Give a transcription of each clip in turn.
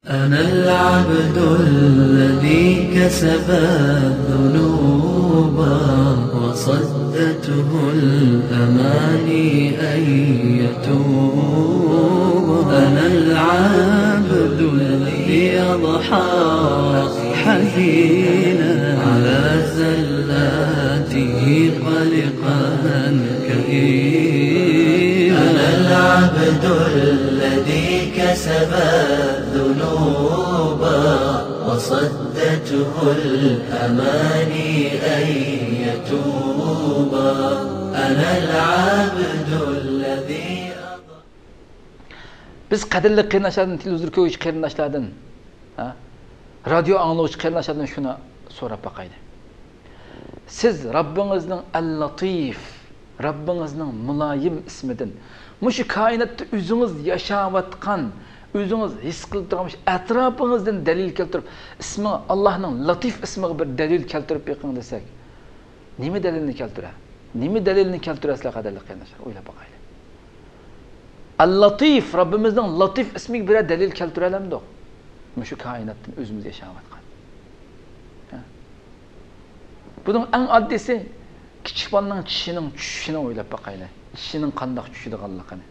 أنا العبد الذي كسب الذنوب وصدته الأماني أن يتوب. أنا العبد الذي أضحى حزينا على زلاته قلقا كئيبا. أنا العبد الذي كسب الذنوب وصدته الأماني أن يتوب. أنا العبد الذي Biz qadirli qarindoshlardan, televizor ko'ruvchi qarindoshlardan, radio anglovchi qarindoshlardan shuni so'rab boqaylik. Siz Rabbingizning Al-Latif, Rabbingizning Muloyim ismidan, mushu koinotda o'zingiz yashayotgan, o'zingiz his qilib turgan atrofingizdan dalil keltirib, ismi Allohning Latif ismiga bir dalil keltirib beqing desak, nima dalilni keltiradi? Nima dalilni keltirasizlar qadirli qarindoshlar? O'ylab boqaylik. Al-Latif, Rabbimizning Latif ismiga bir dalil keltira olamdiq. Mushu koinotdan o'zimiz yashayotgan. Buning eng oddisi kichik bolaning tishining tushishini o'ylab boqaylik. Tishining qanday tushadiganligini.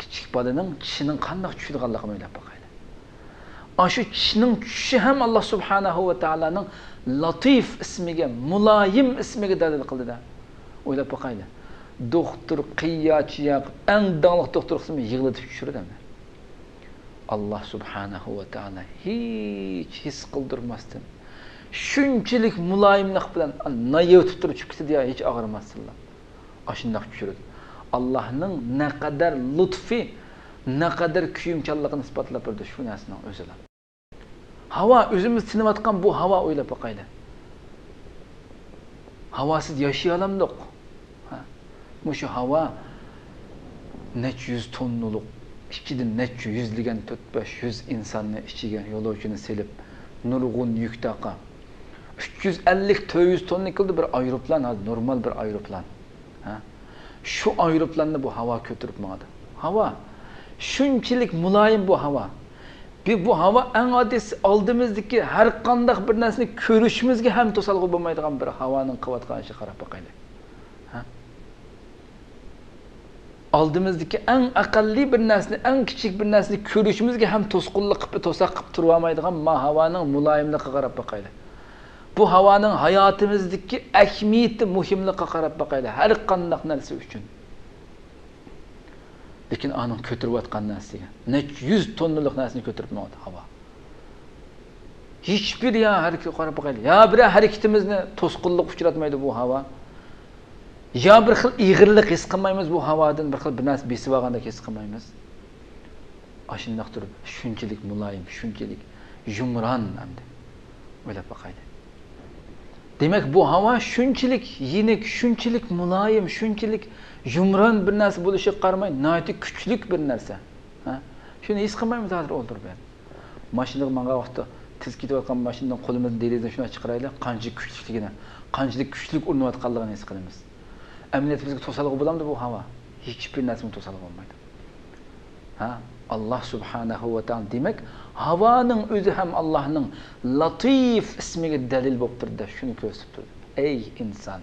Kichik bolaning tishining qanday tushadiganligini o'ylab boqaylik. Shu tishining tushishi ham Alloh subhanahu va taolaning Latif ismiga, Muloyim ismiga dalil qildida. O'ylab boqaylik. Doktor qiyachiyak eng danglik doktor ismi yig'latib tushirdi. Allah subhanahu va taala his qildirmasdan shunchalik muloyimlik bilan nayotib turib chiqib ketdi, hech og'rimasdilar. Ashundoq tushirdi. Allohning naqadar lutfi, naqadar kuyimchanligini isbotlab berdi shu narsaning o'zida. Havo, o'zimiz tinayotgan bu havo o'ylab boqaylik. Havosiz yashay olamdiq. Mushu havo necha yuz tonnalik, ichidan necha yuzligan 4-500 insonni ichiga yo'lovchini selib, nurg'un yuk taqa. 350-400 tonna qildi bir aeroplan, normal bir aeroplan. Shu aeroplanni bu havo ko'tarib mangadi. Havo shunchalik muloyim bu havo. Bu havo eng oddisi oldimizdagi har qanday bir narsani ko'rishimizga ham to'salg'i bo'lmaydigan bir havoning quvvatga qarab boqaylik. Oldimizdagi eng aqalli bir narsani, eng kichik bir narsani ko'rishimizga ham to'sqinlik qilib, to'saq qilib turib olmaydigan havoning muloyimligiga qarab boqaylik. Bu havoning hayotimizdagi ahamiyati, muhimligiga qarab boqaylik. Har qanday narsa uchun. Lekin aning ko'tarayotgan narsaga necha 100 tonnalik narsani ko'tarib oldi havo. Hech bir harakat qarab boqaylik. Bir harakatimizni to'sqinlik uchratmaydi bu havo. Ya bir xil ig'irlik his qilmaymiz bu havodan, bir xil bir narsa besib olganda his qilmaymiz. Ashundoq turib, shunchalik muloyim, shunchalik yumron hamda. O'ylab boqaylik. Demak, bu havo shunchalik yenik, shunchalik muloyim, shunchalik yumron bir narsa bo'lishiga qaramay, nihoyatda kuchli bir narsa. Shuni his qilmaymiz hozir o'ldirib berdi. Mashinaga manga vaqtda tez ketayotgan mashinadan qo'limizni derazadan shuna chiqaraylik, qancha kuchliligini, qanchalik kuchli urinayotganligini his qilamiz. Emniyet bizga to'salg'i bo'lamdi bu havo? Hech bir narsaga to'salg'i bo'lmaydi. Allah subhanahu va taolo demak, havoning o'zi ham Allohning Latif ismiga dalil bo'lib turdi, shuni ko'rsatib turdi. Ey inson,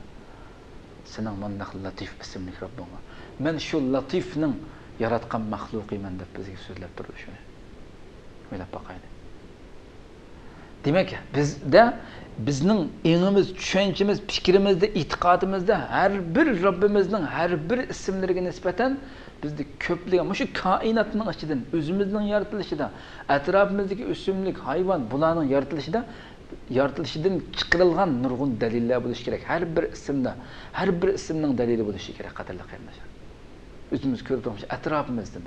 sening bunday Latif ismli Robbing bor. Men shu Latifning yaratgan maxluqiman deb bizga so'zlab turdi shuni. O'ylab boqaylik. Demak, bizda bizning engimiz, tushunchimiz, fikrimizda, e'tiqodimizda har bir Robbimizning har bir ismlariga nisbatan bizda ko'pligi, shu koinotning ichidan, o'zimizning yaratilishida, atrofimizdagi o'simlik, hayvon, bularning yaratilishidan chiqarilgan nurg'un dalillar bo'lishi kerak. Har bir ismda, har bir ismning dalili bo'lishi kerak, qadrli qarindoshlar. O'zimiz ko'rib turamiz atrofimizda.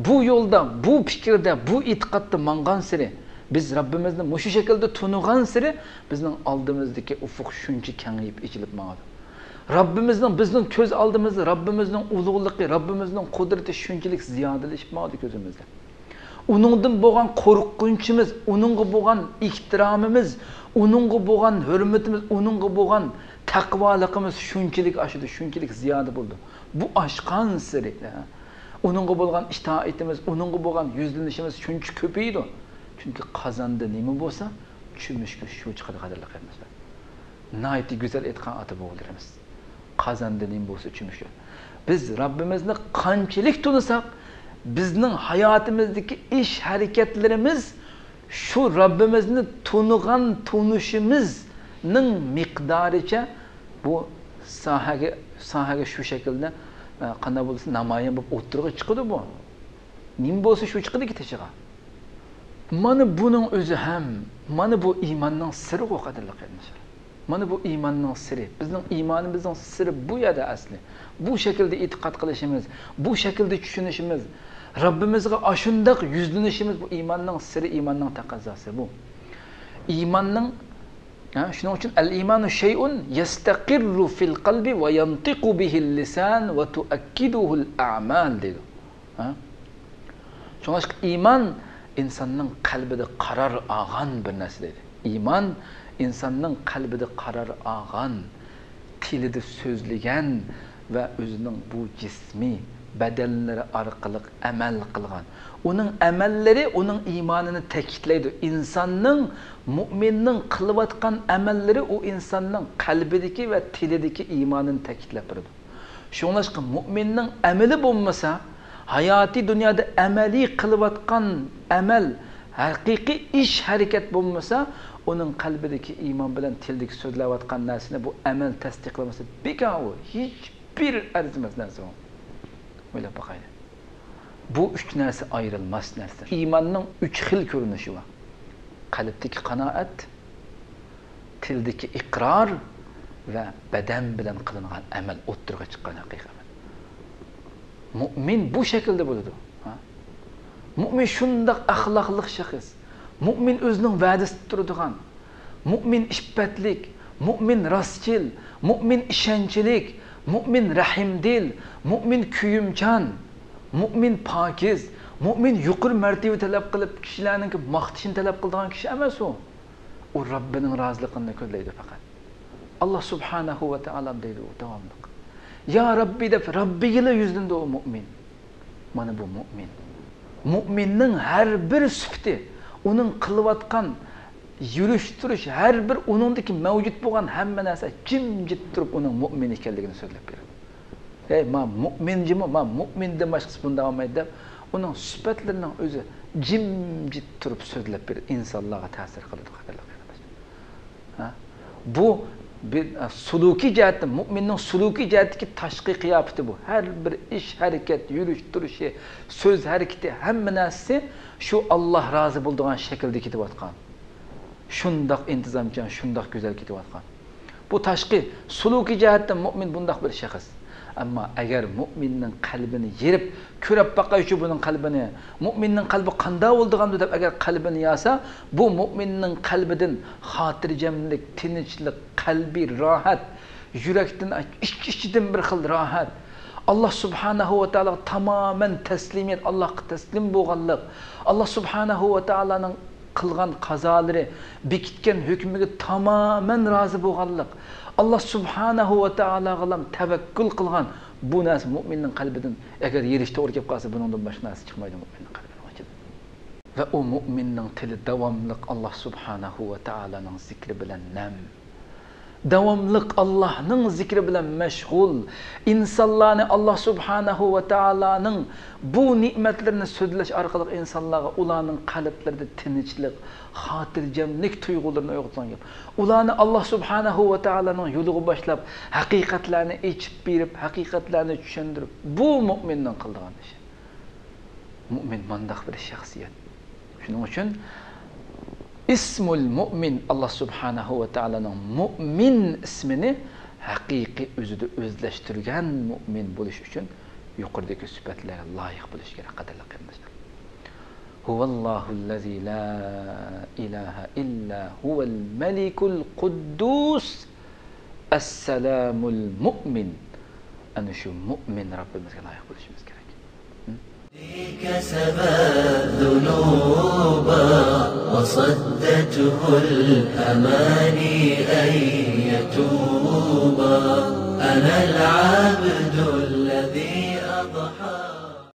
Bu yo'lda, bu fikrda, bu e'tiqodda mangan siri biz Rabbimizni mushu shaklda tunigan siri bizning oldimizdagi ufuq shuncha kengayib ichilib mangadi. Rabbimizning bizning ko'z oldimizda Rabbimizning ulug'ligi, Rabbimizning qudrati shunchalik ziyodalashib mangadi ko'zimizda. Uningdan bo'lgan qo'rqinchimiz, uningga bo'lgan ehtiromimiz, uningga bo'lgan hurmatimiz, uningga bo'lgan taqvoligimiz shunchalik oshdi, shunchalik ziyoda bo'ldi. Bu oshqon siri. Onunğa bolgan itaatimiz, onunğa bolgan yüzlenişimiz şuncha köpeydi. Çünkü qazanda nima bo'lsa, çümüşkü shu chiqadi qadrli qarindoshlar. Nayti güzel aytgan ota bobolarimiz. Qazanda nima bo'lsa çümüşkü. Biz Rabbimizni qanchalik tunisak, bizning hayotimizdagi ish harakatlarimiz shu Rabbimizni tunigan tunishimizning miqdoricha bu sohaga shu shaklda qanday bo'lsa namoyon bo'lib o'tirg'i chiqadi bu. Nima bo'lsa shu chiqadi ketishiga. Mana buning o'zi ham, mana bu iymonning siri qadrli qarindoshlar. Mana bu iymonning siri. Bizning iymonimizning siri bu yerda asli. Bu shaklda e'tiqod qilishimiz, bu shaklda tushunishimiz, Rabbimizga ashundaq yuzlanishimiz bu iymonning siri, iymonning taqozosi bu. Iymonning shuning uchun al-imanu shay'un yastaqirru fil qalbi va yantiqu bihi al-lisan va tuakkiduhu al-a'mal dedi. Shuning uchun iymon insonning qalbida qaror olgan bir narsa dedi. Iymon insonning qalbida qaror olgan, tilida so'zlagan va o'zining bu jismiy badanlari orqali amal qilgan. Uning amallari uning iymonini ta'kidlaydi. Insonning, mu'minning qilayotgan amallari u insonning qalbidagi va tilidagi iymonini ta'kidlab turadi. Shuning uchun mu'minning amali bo'lmasa, hayoti dunyoda amaliy qilayotgan amal, haqiqiy ish harakat bo'lmasa, uning qalbidagi iymon bilan tildagi so'zlayotgan narsani bu amal tasdiqlamasa, bekor u hech bir arzimas narsa. O'ylab boqaylik. Bu üç narsa ayrılmaz narsa. İmanның üç xil ko'rinishi var. Qalbdagi qanoat, tildagi iqror va badan bilan qilingan amal o'ttirga chiqqan haqiqat. Mu'min bu shaklda bo'ladi. Mu'min shundoq axloqli shaxs. Mu'min o'zining va'dasida turadigan, mu'min ishbatlik, mu'min rostchil, mu'min ishonchlik, mu'min rahimdil, mu'min kuyimchan, mu'min pokiz, mu'min yuqori martaba talab qilib kishilarning maqtishini talab qiladigan kishi emas u. U Robbining roziligini ko'zlaydi faqat. Alloh subhanahu va taolo deydi u davomli. Ya Rabbi deb Robbiga yuzlandi u mu'min. Mana bu mu'min. Mu'minning har bir sifati, uning qilayotgan yurish turish har bir uningdagi mavjud bo'lgan hamma narsa jimjit turib uning mu'min ekanligini so'zlab beradi. Ey men mu'minjimi, men mu'mindan boshqasi bunda olmaydi deb uning sifatlarining o'zi jimjit turib so'zlab beradi, insonlarga ta'sir qiladi qadrli qarindoshlar. Bu bir suluki jihatda, mu'minning suluki jihatdagi tashqi qiyofati bu. Har bir ish, harakat, yurish, turishi, so'z, harakati hamma narsa shu Alloh rozi bo'ladigan shaklda ketayotgan. Shundoq intizomchan, shundoq go'zal ketayotgan. Bu tashqi suluki jihatdan mu'min bundoq bir shaxs. Ammo agar mu'minning qalbini yerib, ko'rib boqaychi buning qalbini, mu'minning qalbi qanday bo'ldigandi deb agar qalbini yasa, bu mu'minning qalbidan xotirjamlik, tinchlik, qalbi rohat, yurakdan ichidan bir xil rohat. Allah subhanahu va taolo tamoman taslimiyat, Allohga taslim bo'lganlik, Allah subhanahu va taoloning qilgan qazolari, bekitgan hukmiga tamoman rozi bo'lganlik, Allah subhanahu va taologa tavakkul qilgan bu narsa mu'minning qalbidan agar yerish to'g'ri kelib qolsa, buningdan boshqa narsa chiqmaydi mu'minning qalbidan. Va u mu'minning tili davomli Allah subhanahu va taoloning zikri bilan nam. Davomliq Allohning zikri bilan mashg'ul, insonlarni Allah subhanahu va taoloning bu ne'matlarini so'zlash orqali insonlarga ularning qalblarida tinchlik, xotirjamlik tuyg'ularini uyg'otgan. Ularni Allah subhanahu va taoloning yo'liga boshlab, haqiqatlarni echib berib, haqiqatlarni tushuntirib, bu mu'minning qilgan ishi. Mu'min mandaq bir shaxsiyat. Shuning uchun ismul mu'min Allah subhanahu va taoloning mu'min ismini haqiqiy o'zida o'zlashtirgan mu'min bo'lish uchun yuqoridagi sifatlarga loyiq bo'lish kerak qadrli qarindoshlar. Huvallohu allazi la ilaha illa huval malikul quddus assalamul mu'min. Ana shu mu'min Rabbimizga loyiq bo'lishimiz kerak. كسب الذنوب وصدته الأماني أن يتوب أنا العبد